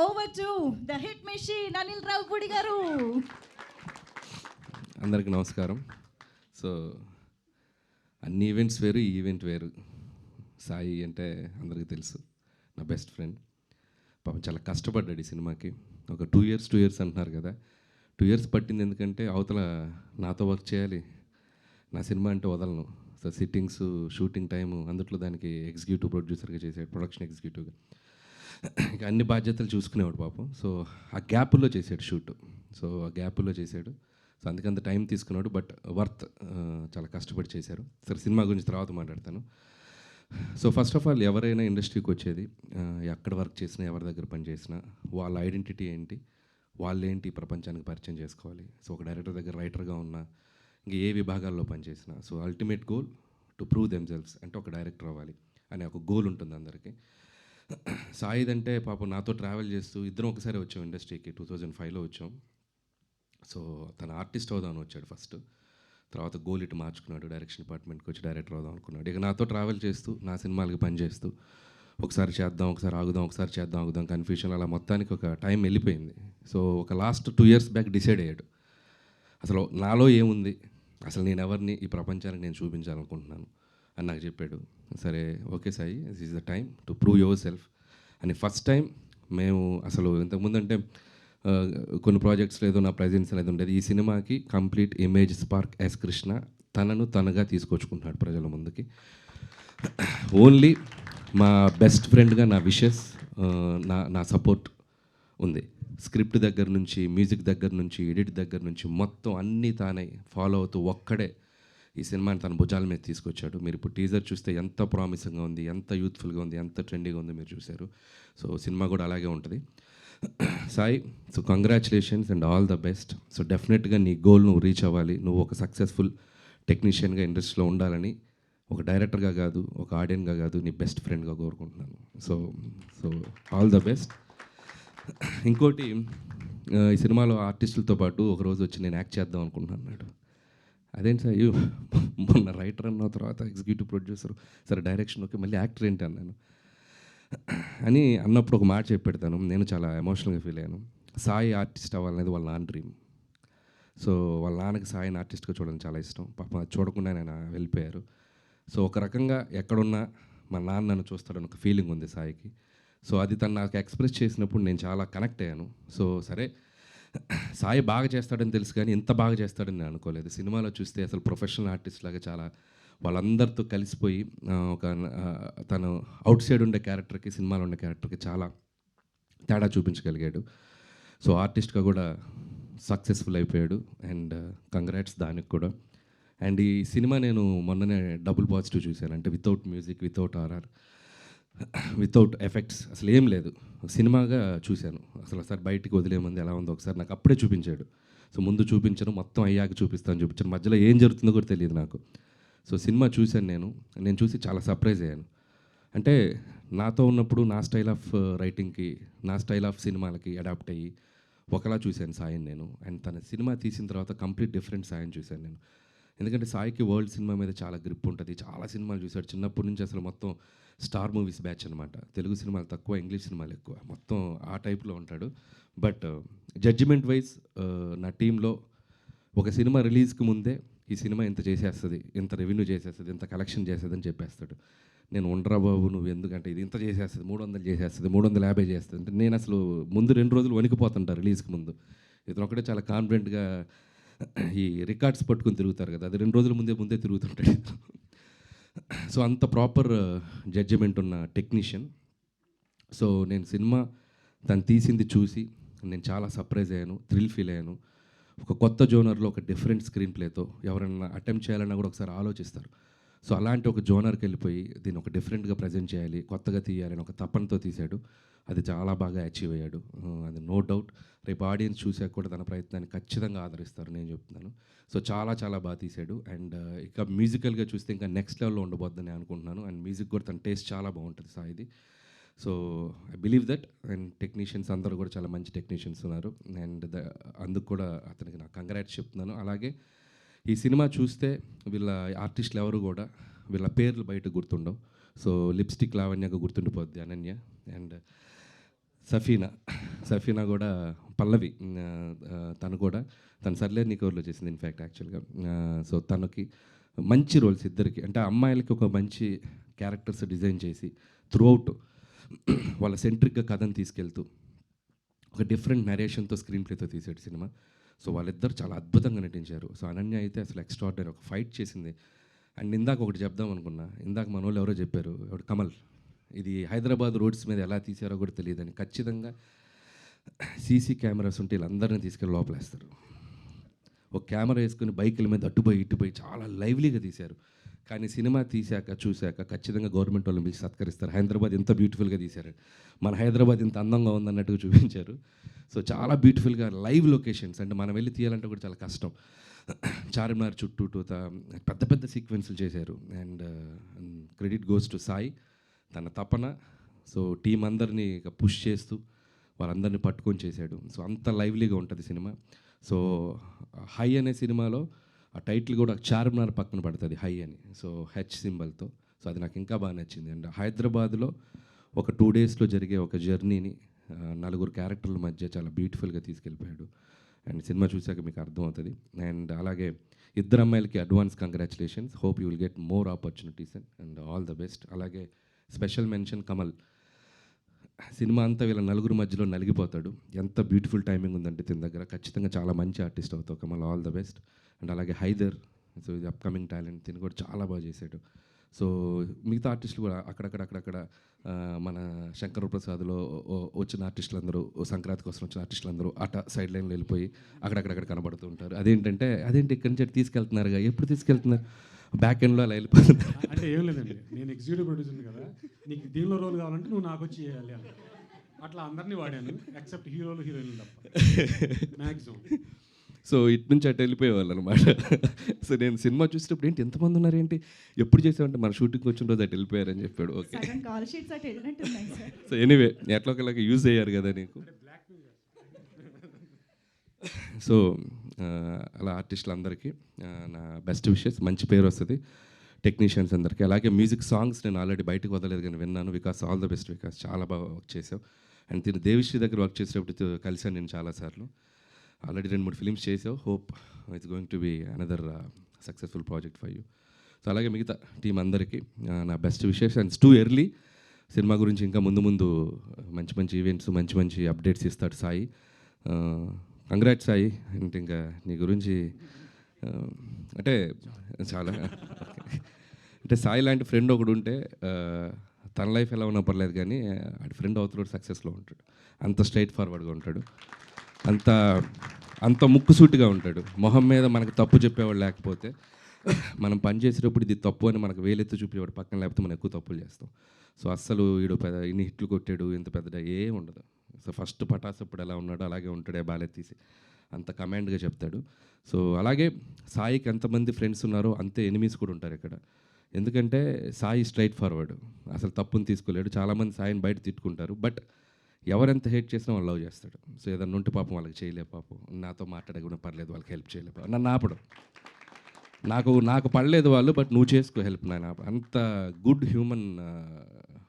Over to the hit machine Anil Ravipudi గారు. అందరికీ నమస్కారం. సో అన్ని ఈవెంట్స్ వేరు, ఈ ఈవెంట్ వేరు. సాయి అంటే అందరికీ తెలుసు, నా బెస్ట్ ఫ్రెండ్. పాపం చాలా కష్టపడ్డాడు ఈ సినిమాకి. ఒక 2 years అంటున్నారు కదా, 2 years పట్టింది. ఎందుకంటే అవతల నాతో వర్క్ చేయాలి, నా సినిమా అంటే వదలను. సో సిట్టింగ్స్, షూటింగ్ టైము, అందుట్లో దానికి ఎగ్జిక్యూటివ్ ప్రొడ్యూసర్గా చేశాడు, ప్రొడక్షన్ ఎగ్జిక్యూటివ్గా. ఇక అన్ని బాధ్యతలు చూసుకునేవాడు పాపం. సో ఆ గ్యాప్లో చేశాడు షూట్. సో ఆ గ్యాప్లో చేశాడు. సో అందుకంత టైం తీసుకున్నాడు, బట్ వర్త్. చాలా కష్టపడి చేశారు. సరే, సినిమా గురించి తర్వాత మాట్లాడతాను. సో ఫస్ట్ ఆఫ్ ఆల్, ఎవరైనా ఇండస్ట్రీకి వచ్చేది, ఎక్కడ వర్క్ చేసినా, ఎవరి దగ్గర పని చేసినా, వాళ్ళ ఐడెంటిటీ ఏంటి, వాళ్ళేంటి ప్రపంచానికి పరిచయం చేసుకోవాలి. సో ఒక డైరెక్టర్ దగ్గర రైటర్గా ఉన్నా, ఇంక ఏ విభాగాల్లో పనిచేసినా, so ultimate goal to prove themselves, అంటే ఒక డైరెక్టర్ అవ్వాలి అనే ఒక గోల్ ఉంటుంది అందరికీ. సాయిదంటే పాపం నాతో ట్రావెల్ చేస్తూ, ఇద్దరం ఒకసారి వచ్చాం ఇండస్ట్రీకి, 2005లో వచ్చాం. సో తన ఆర్టిస్ట్ అవుదామని వచ్చాడు ఫస్ట్. తర్వాత గోల్ ఇటు మార్చుకున్నాడు, డైరెక్షన్ డిపార్ట్మెంట్కి వచ్చి డైరెక్టర్ అవుదాం అనుకున్నాడు. ఇక నాతో ట్రావెల్ చేస్తూ, నా సినిమాలకి పనిచేస్తూ, ఒకసారి చేద్దాం, ఒకసారి ఆగుదాం, ఒకసారి చేద్దాం, ఆగుదాం, కన్ఫ్యూషన్, అలా మొత్తానికి ఒక టైం వెళ్ళిపోయింది. సో ఒక లాస్ట్ 2 years బ్యాక్ డిసైడ్ అయ్యాడు, అసలు నాలో ఏముంది, అసలు నేను ఎవరిని ఈ ప్రపంచానికి నేను చూపించాలనుకుంటున్నాను అని నాకు చెప్పాడు. సరే, okay Sai, this is the time to prove your self అని. ఫస్ట్ టైం మేము అసలు ఇంతకుముందు అంటే కొన్ని ప్రాజెక్ట్స్లో ఏదో నా ప్రజెన్స్ అనేది ఉండేది. ఈ సినిమాకి complete image spark S Krishna తనను తనగా తీసుకొచ్చుకుంటున్నాడు ప్రజల ముందుకి. ఓన్లీ మా బెస్ట్ ఫ్రెండ్గా నా విషెస్, నా సపోర్ట్ ఉంది. స్క్రిప్ట్ దగ్గర నుంచి, మ్యూజిక్ దగ్గర నుంచి, ఎడిట్ దగ్గర నుంచి మొత్తం అన్నీ తానే ఫాలో అవుతూ ఒక్కడే ఈ సినిమాని తన భుజాల మీద తీసుకొచ్చాడు. మీరు ఇప్పుడు టీజర్ చూస్తే ఎంత ప్రామిసింగ్గా ఉంది, ఎంత యూత్ఫుల్గా ఉంది, ఎంత ట్రెండీగా ఉంది మీరు చూశారు. సో సినిమా కూడా అలాగే ఉంటుంది. Sai, so congratulations and all the best. So డెఫినెట్గా నీ గోల్ నువ్వు రీచ్ అవ్వాలి. నువ్వు ఒక సక్సెస్ఫుల్ టెక్నీషియన్గా ఇండస్ట్రీలో ఉండాలని, ఒక డైరెక్టర్గా కాదు, ఒక ఆడియన్గా కాదు, నీ బెస్ట్ ఫ్రెండ్గా కోరుకుంటున్నాను. So so all the best. ఇంకోటి, ఈ సినిమాలో ఆర్టిస్టులతో పాటు ఒకరోజు వచ్చి నేను యాక్ట్ చేద్దాం అనుకుంటున్నాను అన్నాడు. అదేంటి సార్, మొన్న రైటర్ అన్న తర్వాత ఎగ్జిక్యూటివ్ ప్రొడ్యూసర్, సరే డైరెక్షన్ ఓకే, మళ్ళీ యాక్టర్ ఏంటి అన్నాను. అని అన్నప్పుడు ఒక మాట చెప్పి పెడతాను, నేను చాలా ఎమోషనల్గా ఫీల్ అయ్యాను. సాయి ఆర్టిస్ట్ అవ్వాలనేది వాళ్ళ నాన్న డ్రీమ్. సో వాళ్ళ నాన్నకి సాయిని ఆర్టిస్ట్గా చూడడం చాలా ఇష్టం. పాపం అది చూడకుండా ఆయన వెళ్ళిపోయారు. సో ఒక రకంగా ఎక్కడున్నా మా నాన్న నన్ను చూస్తాడని ఒక ఫీలింగ్ ఉంది సాయికి. సో అది తను నాకు ఎక్స్ప్రెస్ చేసినప్పుడు నేను చాలా కనెక్ట్ అయ్యాను. సో సరే, సాయి బాగా చేస్తాడని తెలుసు, కానీ ఇంత బాగా చేస్తాడని నేను అనుకోలేదు. సినిమాలో చూస్తే అసలు ప్రొఫెషనల్ ఆర్టిస్ట్ లాగా చాలా వాళ్ళందరితో కలిసిపోయి, ఒక తను అవుట్ సైడ్ ఉండే క్యారెక్టర్కి, సినిమాలో ఉండే క్యారెక్టర్కి చాలా తేడా చూపించగలిగాడు. సో ఆర్టిస్ట్గా కూడా సక్సెస్ఫుల్ అయిపోయాడు. అండ్ కంగ్రాట్స్ దానికి కూడా. అండ్ ఈ సినిమా నేను మొన్ననే డబుల్ పాజిటివ్ చూశాను. అంటే without music, without RR, without effects, అసలు ఏం లేదు, సినిమాగా చూశాను. అసలు ఒకసారి బయటికి వదిలేమంది ఎలా ఉందో ఒకసారి నాకు అప్పుడే చూపించాడు. సో ముందు చూపించను, మొత్తం అయ్యాక చూపిస్తాను చూపించాను, మధ్యలో ఏం జరుగుతుందో కూడా తెలియదు నాకు. సో సినిమా చూశాను నేను చూసి చాలా సర్ప్రైజ్ అయ్యాను. అంటే నాతో ఉన్నప్పుడు నా స్టైల్ ఆఫ్ రైటింగ్కి, నా స్టైల్ ఆఫ్ సినిమాలకి అడాప్ట్ అయ్యి ఒకలా చూశాను సాయిని నేను. అండ్ తన సినిమా తీసిన తర్వాత కంప్లీట్ డిఫరెంట్ సాయిని చూశాను నేను. ఎందుకంటే సాయికి వరల్డ్ సినిమా మీద చాలా గ్రిప్ ఉంటుంది, చాలా సినిమాలు చూశాడు చిన్నప్పటి నుంచి. అసలు మొత్తం స్టార్ మూవీస్ బ్యాచ్ అనమాట. తెలుగు సినిమాలు తక్కువ, ఇంగ్లీష్ సినిమాలు ఎక్కువ, మొత్తం ఆ టైప్లో ఉంటాడు. బట్ జడ్జిమెంట్ వైజ్ నా టీంలో ఒక సినిమా రిలీజ్కి ముందే ఈ సినిమా ఇంత చేసేస్తుంది, ఇంత రెవెన్యూ చేసేస్తుంది, ఇంత కలెక్షన్ చేస్తుంది అని చెప్పేస్తాడు. నేను ఉండరా బాబు, నువ్వు ఎందుకంటే ఇది ఇంత చేసేస్తుంది, 300 చేసేస్తుంది, 350 చేస్తుంది అంటే నేను అసలు ముందు 2 రోజులు వణికిపోతుంటా రిలీజ్కి ముందు. ఇతను ఒకటే చాలా కాన్ఫిడెంట్గా ఈ రికార్డ్స్ పట్టుకుని తిరుగుతారు కదా, అది 2 రోజుల ముందే తిరుగుతుంటాడు. సో అంత ప్రాపర్ జడ్జిమెంట్ ఉన్న టెక్నీషియన్. సో నేను సినిమా తను తీసింది చూసి నేను చాలా సర్ప్రైజ్ అయ్యాను, థ్రిల్ ఫీల్ అయ్యాను. ఒక కొత్త జోనర్లో ఒక డిఫరెంట్ స్క్రీన్ ప్లేతో ఎవరైనా అటెంప్ట్ చేయాలన్నా కూడా ఒకసారి ఆలోచిస్తారు. సో అలాంటి ఒక జోనర్కి వెళ్ళిపోయి దీన్ని ఒక డిఫరెంట్గా ప్రజెంట్ చేయాలి, కొత్తగా తీయాలని ఒక తపనతో తీశాడు. అది చాలా బాగా అచీవ్ అయ్యాడు, అది నో డౌట్. రేపు ఆడియన్స్ చూసాక కూడా తన ప్రయత్నాన్ని ఖచ్చితంగా ఆదరిస్తారు, నేను చెప్తున్నాను. సో చాలా చాలా బాగా తీశాడు. అండ్ ఇక మ్యూజికల్గా చూస్తే ఇంకా నెక్స్ట్ లెవెల్లో ఉండబోద్దని అనుకుంటున్నాను. అండ్ మ్యూజిక్ కూడా తన టేస్ట్ చాలా బాగుంటుంది సాయిది. So I believe that. And technicians అందరూ కూడా చాలా మంచి టెక్నీషియన్స్ ఉన్నారు. అండ్ అందుకు కూడా అతనికి నాకు కంగ్రాట్స్ చెప్తున్నాను. అలాగే ఈ సినిమా చూస్తే వీళ్ళ ఆర్టిస్టులు ఎవరు కూడా వీళ్ళ పేర్లు బయట గుర్తుండవు. సో లిప్స్టిక్ లావణ్యగా గుర్తుండిపోద్ది అనన్య అండ్ సఫీనా. సఫీనా కూడా పల్లవి తను కూడా తను సర్లే నీకు రోల్లో చేసింది ఇన్ఫ్యాక్ట్ యాక్చువల్గా. సో తనకి మంచి రోల్స్ ఇద్దరికి, అంటే అమ్మాయిలకి ఒక మంచి క్యారెక్టర్స్ డిజైన్ చేసి త్రూఅవుట్ వాళ్ళ సెంట్రిక్గా కథను తీసుకెళ్తూ ఒక డిఫరెంట్ నరేషన్తో స్క్రీన్ ప్లేతో తీసాడు సినిమా. సో వాళ్ళిద్దరు చాలా అద్భుతంగా నటించారు. సో అనన్య అయితే అసలు ఎక్స్ట్రాడినరీ ఒక ఫైట్ చేసింది. అండ్ ఇందాక ఒకటి చెప్దాం అనుకున్నా, ఇందాక మన వాళ్ళు ఎవరో చెప్పారు, ఎవరు కమల్, ఇది హైదరాబాద్ రోడ్స్ మీద ఎలా తీసారో కూడా తెలియదని. ఖచ్చితంగా సీసీ కెమెరాస్ ఉంటే వీళ్ళందరినీ తీసుకెళ్ళి లోపలేస్తారు. ఒక కెమెరా వేసుకుని బైకుల మీద అటుపోయి ఇటుపోయి చాలా లైవ్లీగా తీశారు. కానీ సినిమా తీశాక చూశాక ఖచ్చితంగా గవర్నమెంట్ వాళ్ళని పిలిచి సత్కరిస్తారు. హైదరాబాద్ ఎంత బ్యూటిఫుల్గా తీశారు, మన హైదరాబాద్ ఇంత అందంగా ఉందన్నట్టుగా చూపించారు. సో చాలా బ్యూటిఫుల్గా లైవ్ లొకేషన్స్, అంటే మనం వెళ్ళి తీయాలంటే కూడా చాలా కష్టం. చార్మినార్ చుట్టూ పెద్ద పెద్ద సీక్వెన్స్లు చేశారు. And credit goes to Sai, తన తపన. సో టీం అందరినీ పుష్ చేస్తూ వాళ్ళందరినీ పట్టుకొని చేశాడు. సో అంత లైవ్లీగా ఉంటుంది సినిమా. సో హై అనే సినిమాలో ఆ టైటిల్ కూడా చార్మినార్ పక్కన పడుతుంది హై అని, సో హెచ్ సింబల్తో. సో అది నాకు ఇంకా బాగా నచ్చింది. అండ్ హైదరాబాద్లో ఒక 2 డేస్లో జరిగే ఒక జర్నీని 4 క్యారెక్టర్ల మధ్య చాలా బ్యూటిఫుల్గా తీసుకెళ్ళిపోయాడు. అండ్ సినిమా చూశాక మీకు అర్థమవుతుంది. అండ్ అలాగే ఇద్దరు అమ్మాయిలకి advance congratulations. Hope you will get more opportunities and all the best. అలాగే స్పెషల్ మెన్షన్ కమల్, సినిమా అంతా వీళ్ళ 4 మధ్యలో నలిగిపోతాడు. ఎంత బ్యూటిఫుల్ టైమింగ్ ఉందంటే తిన దగ్గర. ఖచ్చితంగా చాలా మంచి ఆర్టిస్ట్ అవుతావు Kamal, all the best. And అలాగే హైదర్, సో ఇది అప్కమింగ్ టాలెంట్, తిని కూడా చాలా బాగా చేశాడు. సో మిగతా ఆర్టిస్టులు కూడా అక్కడక్కడ మన శంకర్ ప్రసాద్లో వచ్చిన ఆర్టిస్టులందరూ, సంక్రాంతి కోసం వచ్చిన ఆర్టిస్టులందరూ సైడ్ లైన్లో వెళ్ళిపోయి అక్కడక్కడ కనబడుతూ ఉంటారు. అదేంటి ఇక్కడి నుంచి తీసుకెళ్తున్నారుగా, ఎప్పుడు తీసుకెళ్తున్నారు, బ్యాక్ ఎండ్లో అలా వెళ్ళిపోతుంది. అంటే ఏం లేదండి, నేను ఎగ్జిక్యూటివ్ ప్రొడ్యూసర్ కదా, నీకు దీనిలో రోల్ కావాలంటే నువ్వు నాకు వచ్చి చేయాలి అని అట్లా అందరినీ వాడాను, ఎక్సెప్ట్ హీరోలు హీరోయిన్లు తప్ప మ్యాక్సిమం. సో ఇటు నుంచి అటు వెళ్ళిపోయేవాళ్ళు అనమాట. సో నేను సినిమా చూసేటప్పుడు ఏంటి ఎంతమంది ఉన్నారేంటి, ఎప్పుడు చేసామంటే మన షూటింగ్ వచ్చిన రోజు అటు వెళ్ళిపోయారని చెప్పాడు. ఓకే, సో ఎనీవే ఎట్లా ఒకలాగా యూజ్ అయ్యారు కదా నీకు. సో అలా ఆర్టిస్టులందరికీ నా బెస్ట్ విషెస్, మంచి పేరు వస్తుంది టెక్నీషియన్స్ అందరికీ. అలాగే మ్యూజిక్ సాంగ్స్ నేను ఆల్రెడీ బయటకు వదలేదు కానీ విన్నాను. Vikas all the best Vikas, చాలా బాగా వర్క్ చేసావు. అండ్ తిని దేవిశ్రీ దగ్గర వర్క్ చేసేటప్పుడు కలిసాను నేను చాలాసార్లు. ఆల్రెడీ 2-3 ఫిలిమ్స్ చేసావు. Hope it's going to be another successful project for you. So అలాగే మిగతా టీం అందరికీ నా best wishes. And too early, సినిమా గురించి ఇంకా ముందు మంచి మంచి ఈవెంట్స్, మంచి అప్డేట్స్ ఇస్తాడు సాయి. కంగ్రాట్స్ సాయి. అంటే ఇంకా నీ గురించి అంటే చాలా అంటే సాయి లాంటి ఫ్రెండ్ ఒకడు ఉంటే తన లైఫ్ ఎలా ఉన్నా పర్లేదు, కానీ ఆడి ఫ్రెండ్ అవుతాడు సక్సెస్లో ఉంటాడు. అంత స్ట్రైట్ ఫార్వర్డ్గా ఉంటాడు, అంత ముక్కుసూటిగా ఉంటాడు. మొహం మీద మనకు తప్పు చెప్పేవాడు లేకపోతే, మనం పని చేసేటప్పుడు ఇది తప్పు అని మనకు వేలెత్తి చూపేవాడు పక్కన, లేకపోతే మనం ఎక్కువ తప్పులు చేస్తాం. సో అస్సలు వీడు ఇన్ని హిట్లు కొట్టాడు, ఇంత పెద్ద ఏం ఉండదు. సో ఫస్ట్ పటాస్ అప్పుడు ఎలా ఉన్నాడో అలాగే ఉంటాడే, బాలెత్తీసి అంత కమాండ్గా చెప్తాడు. సో అలాగే సాయికి ఎంతమంది ఫ్రెండ్స్ ఉన్నారో అంతే ఎనిమీస్ కూడా ఉంటారు ఇక్కడ. ఎందుకంటే సాయి స్ట్రైట్ ఫార్వర్డ్, అసలు తప్పుని తీసుకోలేడు. చాలామంది సాయిని బయట తిట్టుకుంటారు, బట్ ఎవరెంత హేట్ చేసినా వాళ్ళు లవ్ చేస్తాడు. సో ఏదన్నా ఉంటే పాపం వాళ్ళకి చేయలే, పాపం నాతో మాట్లాడకుండా పర్లేదు, వాళ్ళకి హెల్ప్ చేయలే, నన్ను ఆపడం, నాకు పడలేదు వాళ్ళు, బట్ నువ్వు చేసుకో హెల్ప్, నాయన. అంత గుడ్ హ్యూమన్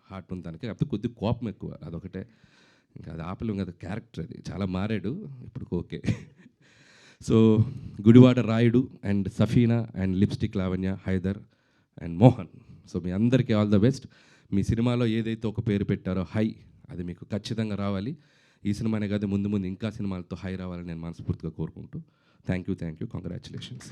హార్ట్ ఉంది దానికి. కాకపోతే కొద్దిగా కోపం ఎక్కువ, అదొకటే. ఇంకా అది ఆపలేం కదా, క్యారెక్టర్ అది. చాలా మారాడు ఇప్పుడు, okay. So Gudivada Rayudu and Safina and lipstick Lavanya, Haidar and Mohan, so మీ అందరికీ ఆల్ ద బెస్ట్. మీ సినిమాలో ఏదైతే ఒక పేరు పెట్టారో హై, అది మీకు ఖచ్చితంగా రావాలి. ఈ సినిమానే కాదు, ముందు ఇంకా సినిమాలతో హై రావాలని నేను మనస్ఫూర్తిగా కోరుకుంటూ థ్యాంక్ యూ, కంగ్రాచులేషన్స్.